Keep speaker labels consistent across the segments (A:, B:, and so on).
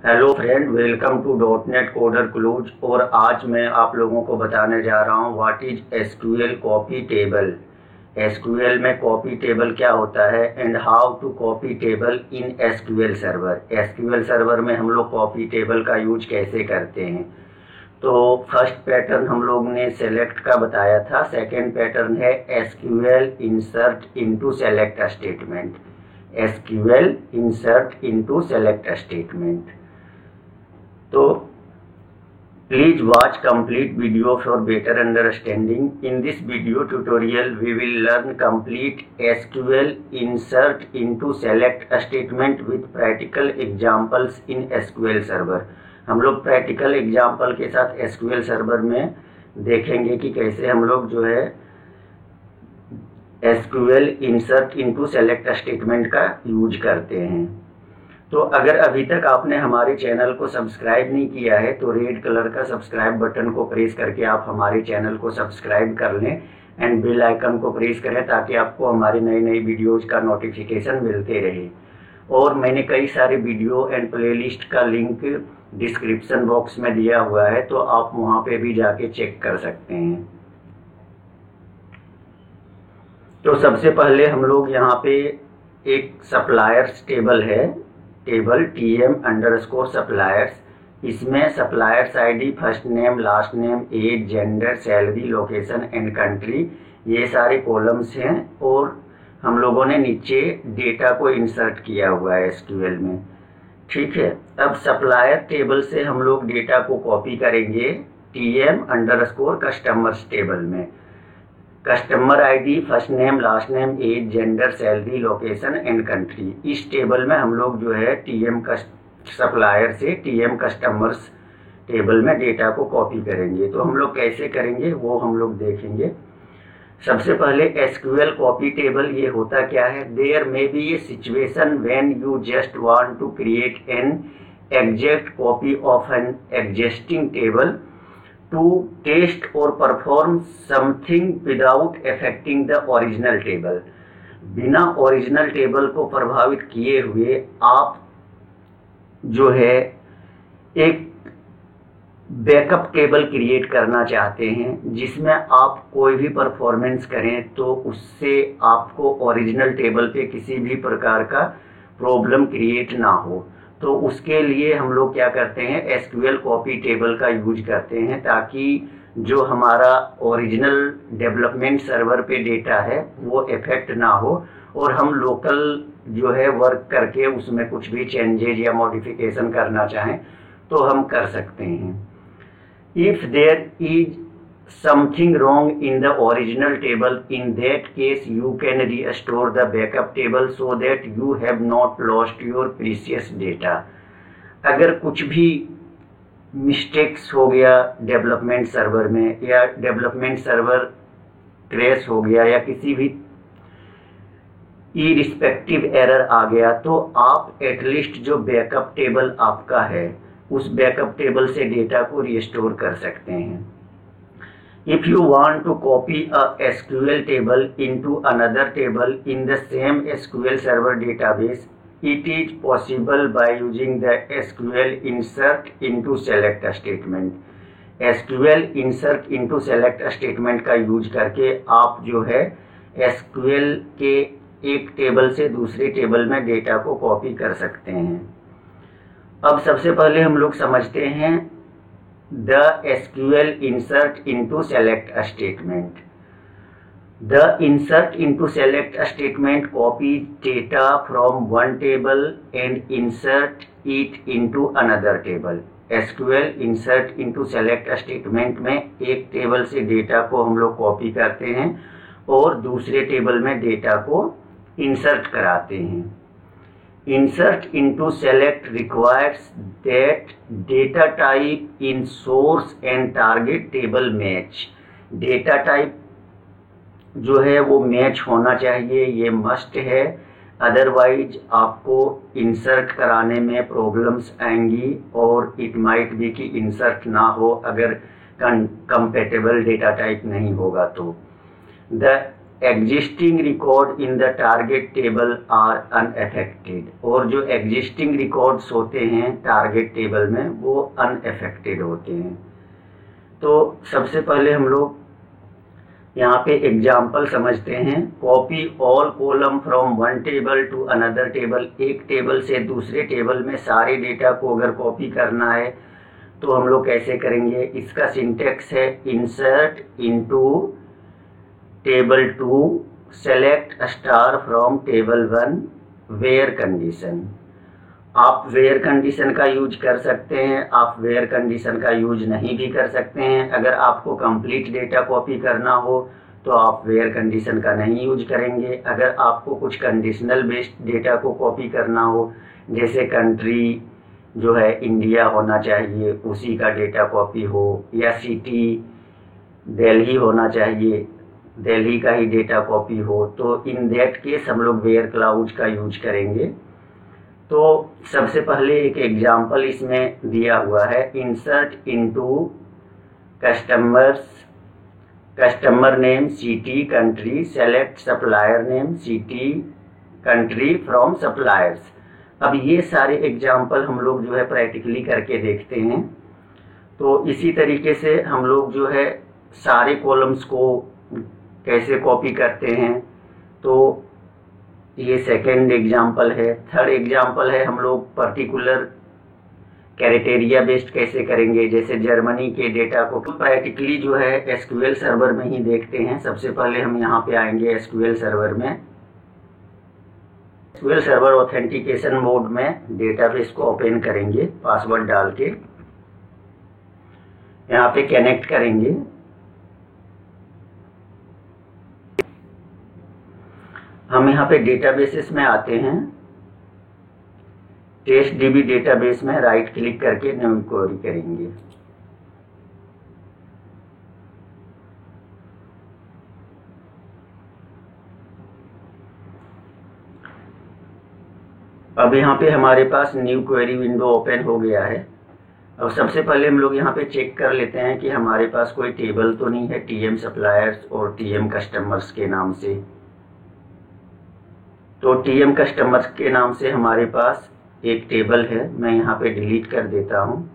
A: Hello friend, welcome to dot net coder clues. और आज मैं आप लोगों को बताने जा रहा हूँ what is SQL copy table. SQL में कॉपी टेबल क्या होता है and how to copy table in SQL server. SQL server में हम लोग कॉपी टेबल का यूज कैसे करते हैं। तो फर्स्ट पैटर्न हम लोग ने सेलेक्ट का बताया था। सेकेंड पैटर्न है SQL insert into select statement. SQL insert into select statement. तो please watch complete video for better understanding. In this video tutorial we will learn complete SQL insert into select statement with practical examples in SQL server। हम लोग practical example के साथ SQL server में देखेंगे कि कैसे हम लोग जो है SQL insert into select statement का यूज करते हैं। तो अगर अभी तक आपने हमारे चैनल को सब्सक्राइब नहीं किया है तो रेड कलर का सब्सक्राइब बटन को प्रेस करके आप हमारे चैनल को सब्सक्राइब कर लें एंड बेल आइकन को प्रेस करें ताकि आपको हमारी नई नई वीडियोज का नोटिफिकेशन मिलते रहे। और मैंने कई सारे वीडियो एंड प्लेलिस्ट का लिंक डिस्क्रिप्शन बॉक्स में दिया हुआ है, तो आप वहाँ पे भी जाके चेक कर सकते हैं। तो सबसे पहले हम लोग यहाँ पे एक सप्लायर्स टेबल है, टेबल TM_suppliers। इसमें suppliers ID, first name, last name, age, gender, salary, location and country, ये सारे कॉलम्स हैं। और हम लोगों ने नीचे डेटा को इंसर्ट किया हुआ है एसक्यूएल में। ठीक है, अब सप्लायर टेबल से हम लोग डेटा को कॉपी करेंगे TM_customers टेबल में। Customer ID, first name, last name, age, gender, salary, location and country, इस टेबल में हम लोग जो है TM सप्लायर से TM कस्टमर्स टेबल में डेटा को कॉपी करेंगे। तो हम लोग कैसे करेंगे वो हम लोग देखेंगे। सबसे पहले एसक्यूएल कॉपी टेबल ये होता क्या है। There may be a situation when you just want to create an exact copy of an existing table to test or perform something without affecting the original table। बिना original table को प्रभावित किए हुए आप जो है एक बैकअप टेबल क्रिएट करना चाहते हैं जिसमें आप कोई भी परफॉर्मेंस करें तो उससे आपको ओरिजिनल टेबल पे किसी भी प्रकार का प्रॉब्लम क्रिएट ना हो। तो उसके लिए हम लोग क्या करते हैं, एसक्यूएल कॉपी टेबल का यूज करते हैं ताकि जो हमारा ओरिजिनल डेवलपमेंट सर्वर पे डेटा है वो इफेक्ट ना हो और हम लोकल जो है वर्क करके उसमें कुछ भी चेंजेज या मॉडिफिकेशन करना चाहें तो हम कर सकते हैं। If there is something wrong in the original table, in that case you can restore the backup table so that you have not lost your precious data। अगर कुछ भी मिस्टेक्स हो गया डेवलपमेंट सर्वर में या डेवलपमेंट सर्वर क्रैश हो गया या किसी भी इरिस्पेक्टिव एरर आ गया तो आप एटलीस्ट जो बैकअप टेबल आपका है उस बैकअप टेबल से डेटा को रिस्टोर कर सकते हैं। If you want to copy a SQL table into another table in the same SQL server database, it is possible by using the SQL insert into select statement। SQL insert into select statement का use करके आप जो है SQL के एक table से दूसरे table में डेटा को कॉपी कर सकते हैं। अब सबसे पहले हम लोग समझते हैं the SQL insert into select statement। The insert into select statement copies data from one table and insert it into another table। SQL insert into select statement में एक टेबल से डेटा को हम लोग कॉपी करते हैं और दूसरे टेबल में डेटा को इंसर्ट कराते हैं। Insert into select requires that data type in source and target table match। Data type जो है वो मैच होना चाहिए, ये मस्ट है, अदरवाइज आपको इंसर्ट कराने में प्रॉब्लम्स आएंगी और इट माइट बी कि इंसर्ट ना हो अगर कंपेटेबल डेटा टाइप नहीं होगा तो। The existing record in the target table are unaffected, और जो एग्जिस्टिंग रिकॉर्ड्स होते हैं टारगेट टेबल में वो अनअफेक्टेड होते हैं। तो सबसे पहले हम लोग यहाँ पे एग्जाम्पल समझते हैं। Copy all column from one table to another table, एक टेबल से दूसरे टेबल में सारे डेटा को अगर कॉपी करना है तो हम लोग कैसे करेंगे। इसका सिंटेक्स है insert into table 2 select star from table 1 where condition. आप वेयर कंडीशन का यूज कर सकते हैं, आप वेयर कंडीशन का यूज नहीं भी कर सकते हैं। अगर आपको कंप्लीट डेटा कॉपी करना हो तो आप वेयर कंडीशन का नहीं यूज करेंगे। अगर आपको कुछ कंडीशनल बेस्ड डेटा को कॉपी करना हो, जैसे कंट्री जो है इंडिया होना चाहिए उसी का डेटा कॉपी हो, या सिटी दिल्ली होना चाहिए दिल्ली का ही डेटा कॉपी हो, तो इन दैट केस हम लोग वेयर क्लाउज का यूज करेंगे। तो सबसे पहले एक एग्जाम्पल इसमें दिया हुआ है, insert into customer name city country select supplier name city country from suppliers. अब ये सारे एग्जाम्पल हम लोग जो है प्रैक्टिकली करके देखते हैं। तो इसी तरीके से हम लोग जो है सारे कॉलम्स को कैसे कॉपी करते हैं, तो ये सेकेंड एग्जाम्पल है। थर्ड एग्जाम्पल है हम लोग पर्टिकुलर क्राइटेरिया बेस्ड कैसे करेंगे, जैसे जर्मनी के डेटा को प्रैक्टिकली जो है एसक्यूएल सर्वर में ही देखते हैं। सबसे पहले हम यहाँ पे आएंगे एसक्यूएल सर्वर में। एसक्यूएल सर्वर ऑथेंटिकेशन मोड में डेटाबेस को ओपन करेंगे, पासवर्ड डाल के यहाँ पे कनेक्ट करेंगे। हम यहाँ पे डेटाबेसेस में आते हैं, टेस्ट डीबी डेटाबेस में राइट क्लिक करके न्यू क्वेरी करेंगे। अब यहाँ पे हमारे पास न्यू क्वेरी विंडो ओपन हो गया है। अब सबसे पहले हम लोग यहाँ पे चेक कर लेते हैं कि हमारे पास कोई टेबल तो नहीं है टीएम सप्लायर्स और टीएम कस्टमर्स के नाम से। तो टीएम कस्टमर्स के नाम से हमारे पास एक टेबल है, मैं यहाँ पे डिलीट कर देता हूँ।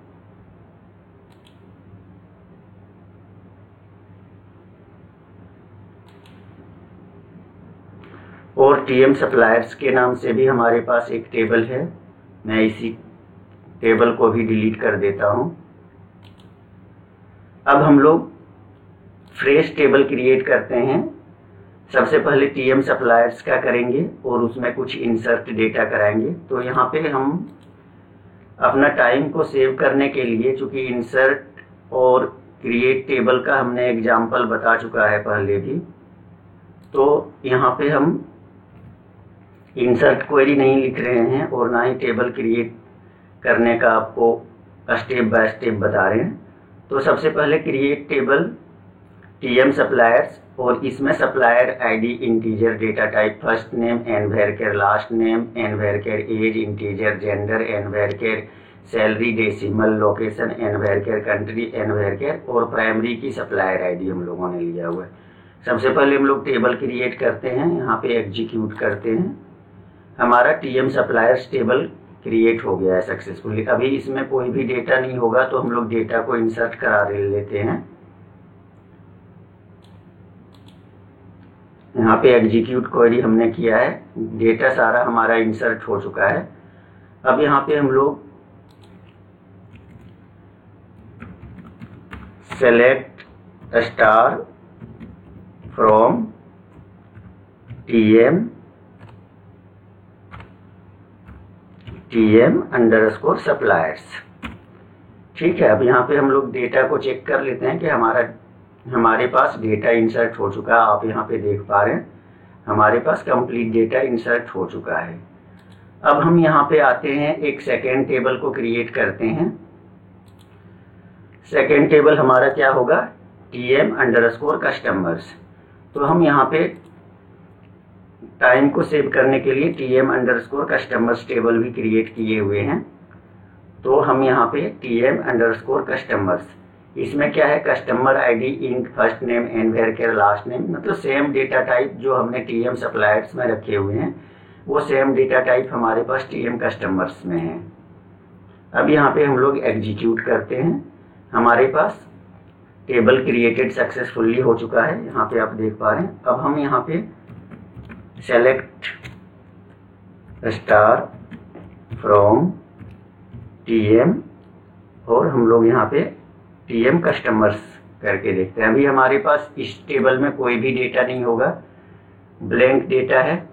A: और टीएम सप्लायर्स के नाम से भी हमारे पास एक टेबल है, मैं इसी टेबल को भी डिलीट कर देता हूँ। अब हम लोग फ्रेश टेबल क्रिएट करते हैं। सबसे पहले टीएम सप्लायर्स का करेंगे और उसमें कुछ इंसर्ट डेटा कराएंगे। तो यहाँ पे हम अपना टाइम को सेव करने के लिए, चूंकि इंसर्ट और क्रिएट टेबल का हमने एग्जाम्पल बता चुका है पहले भी, तो यहाँ पे हम इंसर्ट क्वेरी नहीं लिख रहे हैं और ना ही टेबल क्रिएट करने का आपको स्टेप बाय स्टेप बता रहे हैं। तो सबसे पहले क्रिएट टेबल टीएम सप्लायर्स, और इसमें supplier ID integer data type first name N varchar last name N varchar age integer gender N varchar salary decimal location N varchar country N varchar, और primary की supplier ID हम लोगों ने लिया हुआ है। सबसे पहले हम लोग टेबल क्रिएट करते हैं, यहाँ पे एग्जीक्यूट करते हैं। हमारा टीएम सप्लायर्स टेबल क्रिएट हो गया है सक्सेसफुली। अभी इसमें कोई भी डेटा नहीं होगा तो हम लोग डेटा को इंसर्ट करा लेते हैं। यहाँ पे एग्जीक्यूट क्वेरी हमने किया है, डेटा सारा हमारा इंसर्ट हो चुका है। अब यहाँ पे हम लोग select star from TM underscore suppliers, ठीक है। अब यहाँ पे हम लोग डेटा को चेक कर लेते हैं कि हमारे पास डेटा इंसर्ट हो चुका है। आप यहाँ पे देख पा रहे हैं हमारे पास कंप्लीट डेटा इंसर्ट हो चुका है। अब हम यहाँ पे आते हैं, एक सेकेंड टेबल को क्रिएट करते हैं। सेकेंड टेबल हमारा क्या होगा, टीएम अंडरस्कोर कस्टमर्स। तो हम यहाँ पे टाइम को सेव करने के लिए टीएम अंडरस्कोर कस्टमर्स टेबल भी क्रिएट किए हुए हैं। तो हम यहाँ पे टीएम अंडरस्कोर कस्टमर्स इसमें क्या है, कस्टमर आईडी इंक first name and varchar last name, मतलब सेम डेटा टाइप जो हमने टीएम सप्लायर्स में रखे हुए हैं वो सेम डेटा टाइप हमारे पास टीएम कस्टमर्स में है। अब यहाँ पे हम लोग एग्जीक्यूट करते हैं। हमारे पास टेबल क्रिएटेड सक्सेसफुली हो चुका है, यहाँ पे आप देख पा रहे हैं। अब हम यहाँ पे सेलेक्ट स्टार फ्रॉम टीएम और हम लोग यहाँ पे टीएम कस्टमर्स करके देखते हैं। अभी हमारे पास इस टेबल में कोई भी डेटा नहीं होगा, ब्लैंक डेटा है।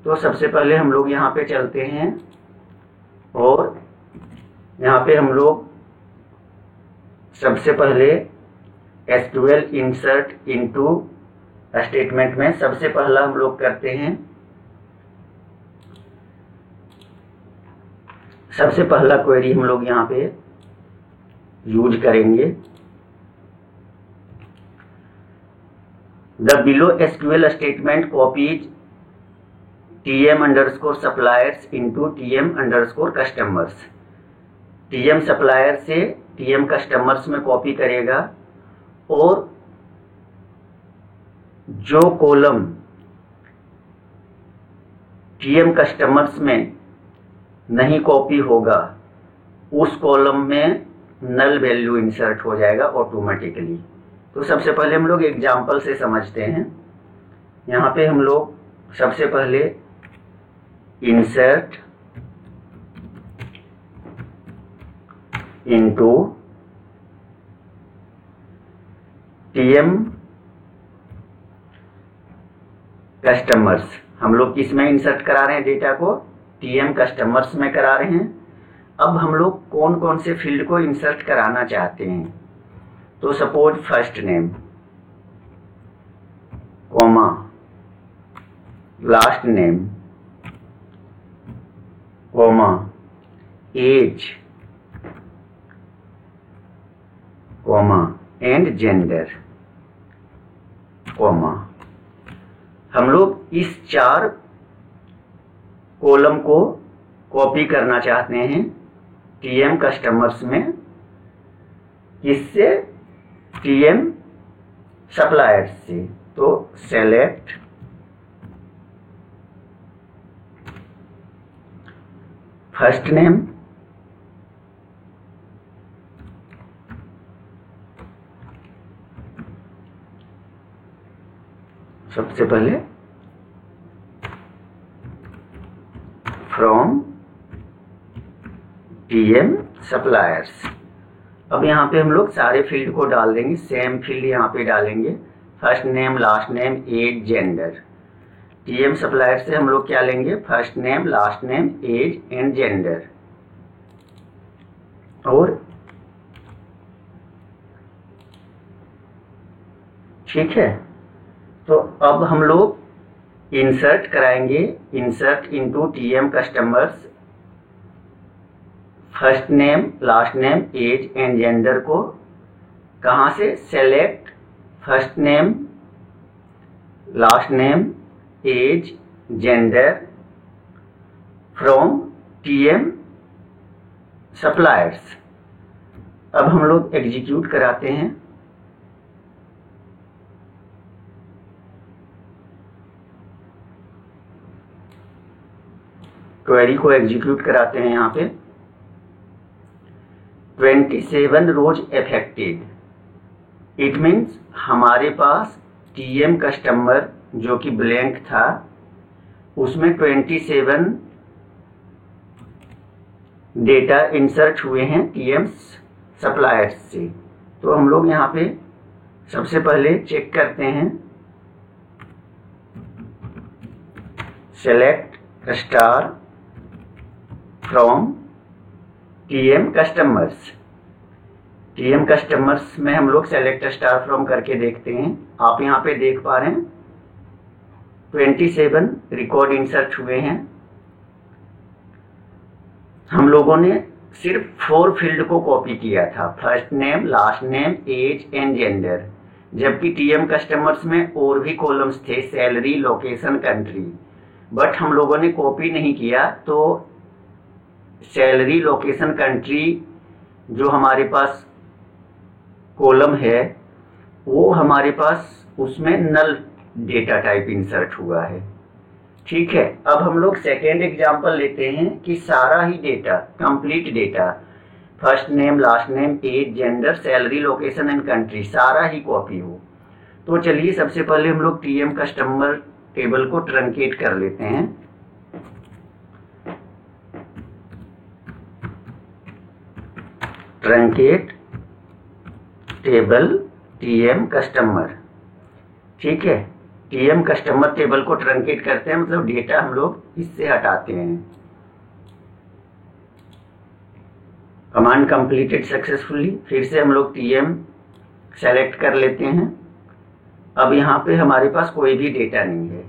A: तो सबसे पहले हम लोग यहाँ पे चलते हैं और यहाँ पे हम लोग सबसे पहले SQL इंसर्ट इनटू स्टेटमेंट में सबसे पहला हम लोग करते हैं, सबसे पहला क्वेरी हम लोग यहाँ पे यूज करेंगे। The below SQL statement copies TM underscore suppliers into TM underscore customers. TM supplier से TM कस्टमर्स में कॉपी करेगा और जो कॉलम TM कस्टमर्स में नहीं कॉपी होगा उस कॉलम में नल वैल्यू इंसर्ट हो जाएगा ऑटोमेटिकली। तो सबसे पहले हम लोग एग्जांपल से समझते हैं। यहाँ पे हम लोग सबसे पहले इंसर्ट इनटू TM कस्टमर्स, हम लोग किस में इंसर्ट करा रहे हैं डेटा को, TM कस्टमर्स में करा रहे हैं। अब हम लोग कौन कौन से फील्ड को इंसर्ट कराना चाहते हैं, तो suppose first name comma last name comma age comma and gender comma. हम लोग इस 4 कॉलम को कॉपी करना चाहते हैं TM कस्टमर्स में, किससे, TM सप्लायर्स से। तो सेलेक्ट फर्स्ट नेम सबसे पहले फ्रॉम TM सप्लायर्स। अब यहाँ पे हम लोग सारे फील्ड को डाल देंगे, सेम फील्ड यहाँ पे डालेंगे, first name last name age gender. TM supplier से हम लोग क्या लेंगे, first name last name age and gender. और ठीक है, तो अब हम लोग इंसर्ट कराएंगे, insert into TM customers first name last name age and gender को। कहाँ से, select first name last name age gender from TM suppliers. अब हम लोग एग्जीक्यूट कराते हैं। क्वेरी को एग्जीक्यूट कराते हैं। यहाँ पे 27 रोज अफेक्टेड, इट मीन्स हमारे पास TM कस्टमर जो कि ब्लैंक था उसमें 27 डेटा इंसर्ट हुए हैं TM सप्लायर्स से। तो हम लोग यहाँ पे सबसे पहले चेक करते हैं, select star from TM customers. TM customers में हम लोग सेलेक्ट स्टार फ्रॉम करके देखते हैं। आप यहाँ पे देख पा रहे हैं 27 रिकॉर्ड इंसर्ट हुए हैं। हम लोगों ने सिर्फ 4 फील्ड को कॉपी किया था, first name last name age and gender, जबकि TM कस्टमर्स में और भी कॉलम्स थे, सैलरी लोकेशन कंट्री, बट हम लोगों ने कॉपी नहीं किया। तो सैलरी लोकेशन कंट्री जो हमारे पास कॉलम है वो हमारे पास उसमें नल डेटा टाइप इंसर्ट हुआ है। ठीक है, अब हम लोग सेकेंड एग्जांपल लेते हैं कि सारा ही data, complete data, first name, last name, age, gender, salary, location and country, सारा ही कॉपी हो। तो चलिए सबसे पहले हम लोग टीएम कस्टमर टेबल को ट्रंकेट कर लेते हैं। Truncate table TM customer. ठीक है, टीएम कस्टमर टेबल को ट्रंकेट करते हैं, मतलब डेटा हम लोग इससे हटाते हैं। Command completed successfully. फिर से हम लोग टीएम सेलेक्ट कर लेते हैं। अब यहाँ पे हमारे पास कोई भी डेटा नहीं है।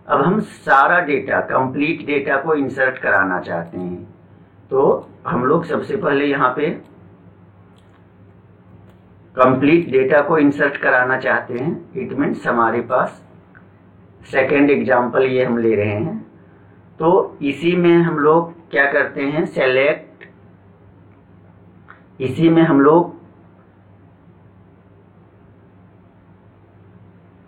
A: अब हम सारा डेटा, कंप्लीट डेटा को इंसर्ट कराना चाहते हैं। तो हम लोग सबसे पहले यहाँ पे कंप्लीट डेटा को इंसर्ट कराना चाहते हैं। इट मीन्स हमारे पास सेकेंड एग्जाम्पल ये हम ले रहे हैं। तो इसी में हम लोग क्या करते हैं, सेलेक्ट, इसी में हम लोग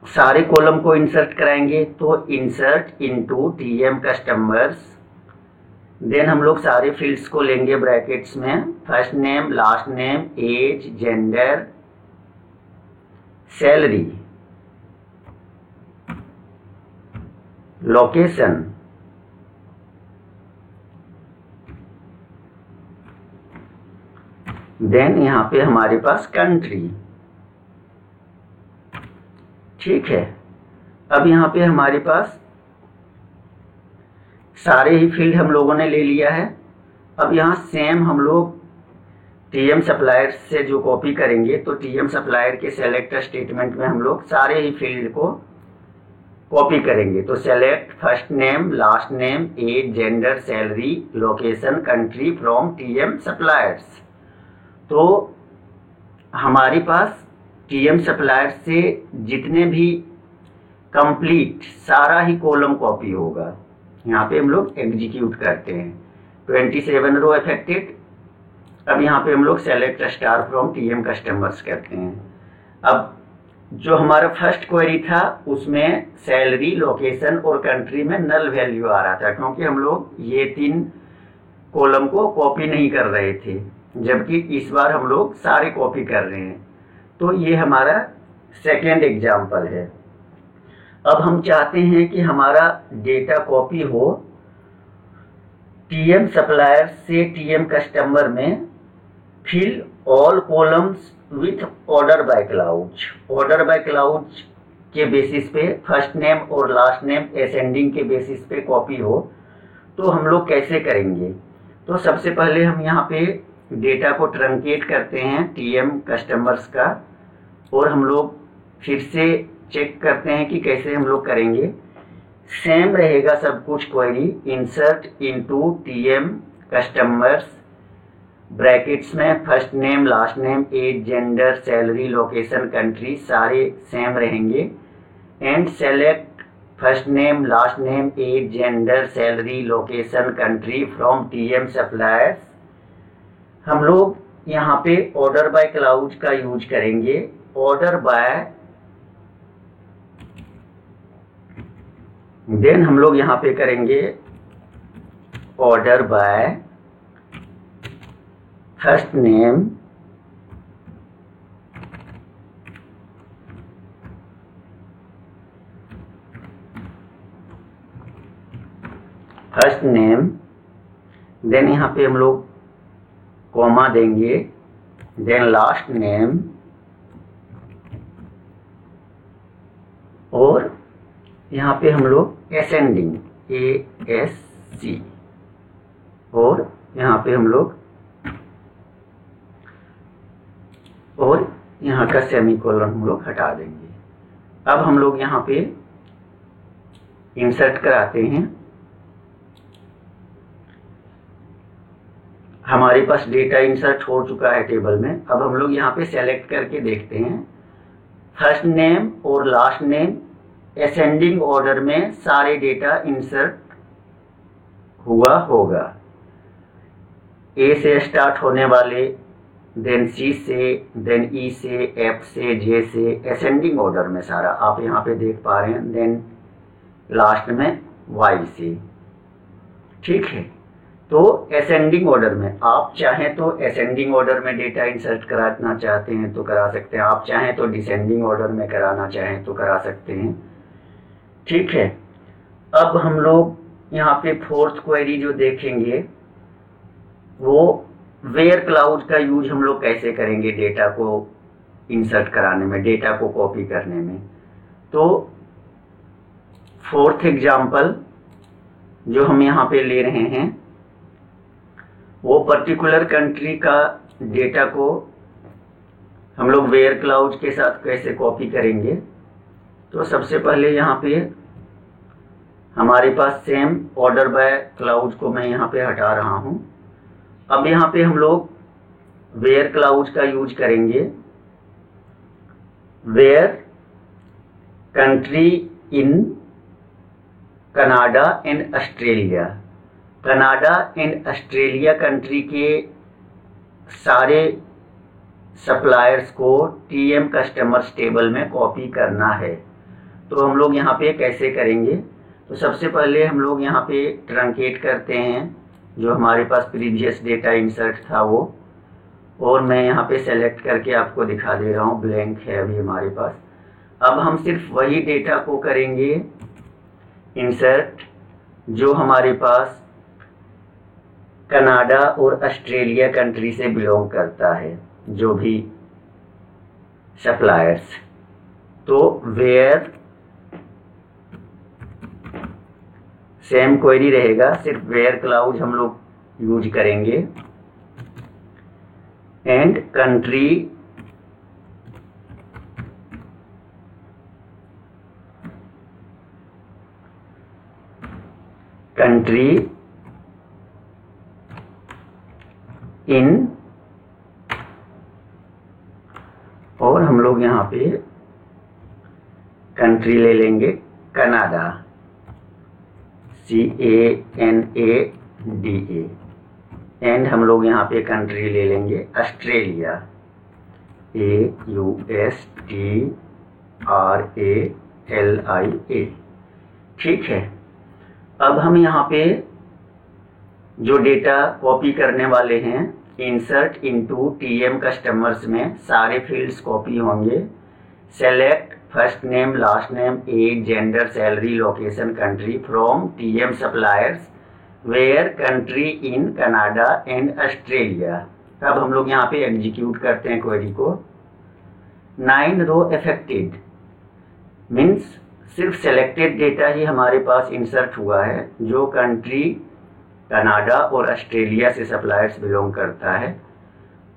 A: सारे कॉलम को इंसर्ट कराएंगे। तो insert into TM customers, then हम लोग सारे फील्ड्स को लेंगे ब्रैकेट्स में, first name, last name, age, gender, salary, location, then यहां पे हमारे पास कंट्री। ठीक है, अब यहां पे हमारे पास सारे ही फील्ड हम लोगों ने ले लिया है। अब यहां सेम हम लोग टीएम सप्लायर से जो कॉपी करेंगे, तो टीएम सप्लायर के सेलेक्ट स्टेटमेंट में हम लोग सारे ही फील्ड को कॉपी करेंगे। तो select first name, last name, age, gender, salary, location, country from TM suppliers. तो हमारे पास टीएम सप्लायर से जितने भी कंप्लीट सारा ही कॉलम कॉपी होगा। यहाँ पे हम लोग एग्जीक्यूट करते हैं। 27 रो अफेक्टेड। अब यहाँ पे हम लोग select star from TM customers करते हैं। अब जो हमारा फर्स्ट क्वेरी था उसमें सैलरी, लोकेशन और कंट्री में नल वैल्यू आ रहा था, क्योंकि हम लोग ये 3 कॉलम को कॉपी नहीं कर रहे थे, जबकि इस बार हम लोग सारे कॉपी कर रहे हैं। तो ये हमारा सेकेंड एग्जाम्पल है। अब हम चाहते हैं कि हमारा डेटा कॉपी हो टीएम सप्लायर से टीएम कस्टमर में, fill all columns with order by clause. Order by clause के बेसिस पे फर्स्ट नेम और लास्ट नेम असेंडिंग के बेसिस पे कॉपी हो। तो हम लोग कैसे करेंगे, तो सबसे पहले हम यहाँ पे डेटा को ट्रंकेट करते हैं टीएम कस्टमर्स का, और हम लोग फिर से चेक करते हैं कि कैसे हम लोग करेंगे। सेम रहेगा सब कुछ query, insert into TM customers, brackets में first name, last name, age, gender, salary, location, country सारे सेम रहेंगे, and select first name, last name, age, gender, salary, location, country from TM suppliers. हम लोग यहाँ पे ऑर्डर बाय क्लाउज का use करेंगे। Order by, then हम लोग यहाँ पे करेंगे order by first name, first name, then यहाँ पे हम लोग कॉमा देंगे, देन लास्ट नेम, और यहाँ पे हम लोग असेंडिंग ASC, और यहाँ पे हम लोग, और यहाँ का सेमीकोलन हम लोग हटा देंगे। अब हम लोग यहाँ पे इंसर्ट कराते हैं। हमारे पास डेटा इंसर्ट हो चुका है टेबल में। अब हम लोग यहाँ पे सेलेक्ट करके देखते हैं, फर्स्ट नेम और लास्ट नेम असेंडिंग ऑर्डर में सारे डेटा इंसर्ट हुआ होगा। ए से स्टार्ट होने वाले देन सी से, देन ई से, एफ से, जे से, असेंडिंग ऑर्डर में सारा आप यहाँ पे देख पा रहे हैं, देन लास्ट में वाई से। ठीक है, तो असेंडिंग ऑर्डर में आप चाहें तो असेंडिंग ऑर्डर में डेटा इंसर्ट कराना चाहते हैं तो करा सकते हैं, आप चाहें तो डिसेंडिंग ऑर्डर में कराना चाहें तो करा सकते हैं। ठीक है, अब हम लोग यहाँ पे फोर्थ क्वेरी जो देखेंगे वो वेयर क्लाउज का यूज हम लोग कैसे करेंगे डेटा को इंसर्ट कराने में, डेटा को कॉपी करने में। तो फोर्थ एग्जाम्पल जो हम यहाँ पे ले रहे हैं वो पर्टिकुलर कंट्री का डेटा को हम लोग वेयर क्लाउज के साथ कैसे कॉपी करेंगे। तो सबसे पहले यहाँ पे हमारे पास सेम ऑर्डर बाय क्लाउज को मैं यहाँ पे हटा रहा हूँ। अब यहाँ पे हम लोग वेयर क्लाउज का यूज करेंगे, where country in Canada and Australia. Canada and Australia country के सारे सप्लायर्स को टीएम कस्टमर्स टेबल में कॉपी करना है। तो हम लोग यहाँ पे कैसे करेंगे, तो सबसे पहले हम लोग यहाँ पे ट्रंकेट करते हैं जो हमारे पास प्रीवियस डेटा इंसर्ट था वो, और मैं यहाँ पे सेलेक्ट करके आपको दिखा दे रहा हूँ, ब्लैंक है अभी हमारे पास। अब हम सिर्फ वही डेटा को करेंगे इंसर्ट जो हमारे पास कनाडा और ऑस्ट्रेलिया कंट्री से बिलोंग करता है, जो भी सप्लायर्स। तो वेयर सेम क्वेरी रहेगा, सिर्फ वेयर क्लाउज हम लोग यूज करेंगे एंड कंट्री इन, और हम लोग यहाँ पे कंट्री ले लेंगे कनाडा, CANADA, एंड हम लोग यहाँ पे कंट्री ले लेंगे ऑस्ट्रेलिया, AUSTRALIA। ठीक है, अब हम यहाँ पे जो डेटा कॉपी करने वाले हैं इंसर्ट इनटू टीएम कस्टमर्स में सारे फील्ड्स कॉपी होंगे। Select first name, last name, age, gender, salary, location, country from TM suppliers where country in Canada and Australia. अब हम लोग यहाँ पे एग्जीक्यूट करते हैं क्वेरी को। 9 रो अफेक्टेड मीन्स सिर्फ सेलेक्टेड डेटा ही हमारे पास इंसर्ट हुआ है जो कंट्री कनाडा और ऑस्ट्रेलिया से सप्लायर्स बिलोंग करता है।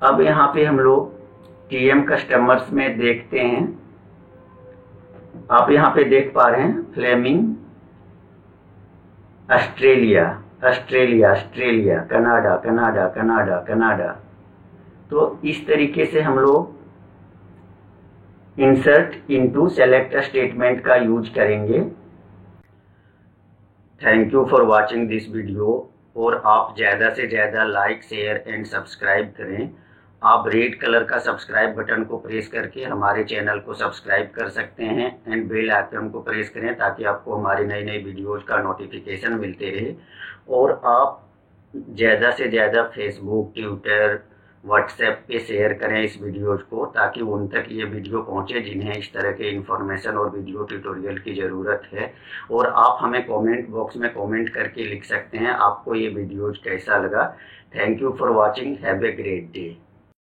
A: अब यहाँ पे हम लोग टीएम कस्टमर्स में देखते हैं, आप यहाँ पे देख पा रहे हैं Fleming Australia, Australia, Australia, Canada, Canada, Canada, Canada. तो इस तरीके से हम लोग इंसर्ट इनटू सेलेक्ट स्टेटमेंट का यूज करेंगे। Thank you for watching this video, और आप ज़्यादा से ज़्यादा लाइक, शेयर एंड सब्सक्राइब करें। आप रेड कलर का सब्सक्राइब बटन को प्रेस करके हमारे चैनल को सब्सक्राइब कर सकते हैं एंड बेल आइकन को प्रेस करें ताकि आपको हमारी नई नई वीडियोज़ का नोटिफिकेशन मिलते रहे। और आप ज़्यादा से ज़्यादा फेसबुक, ट्विटर, व्हाट्सएप पे शेयर करें इस वीडियोज़ को ताकि उन तक ये वीडियो पहुंचे जिन्हें इस तरह के इन्फॉर्मेशन और वीडियो ट्यूटोरियल की ज़रूरत है। और आप हमें कमेंट बॉक्स में कमेंट करके लिख सकते हैं आपको ये वीडियोज़ कैसा लगा। Thank you for watching, have a great day.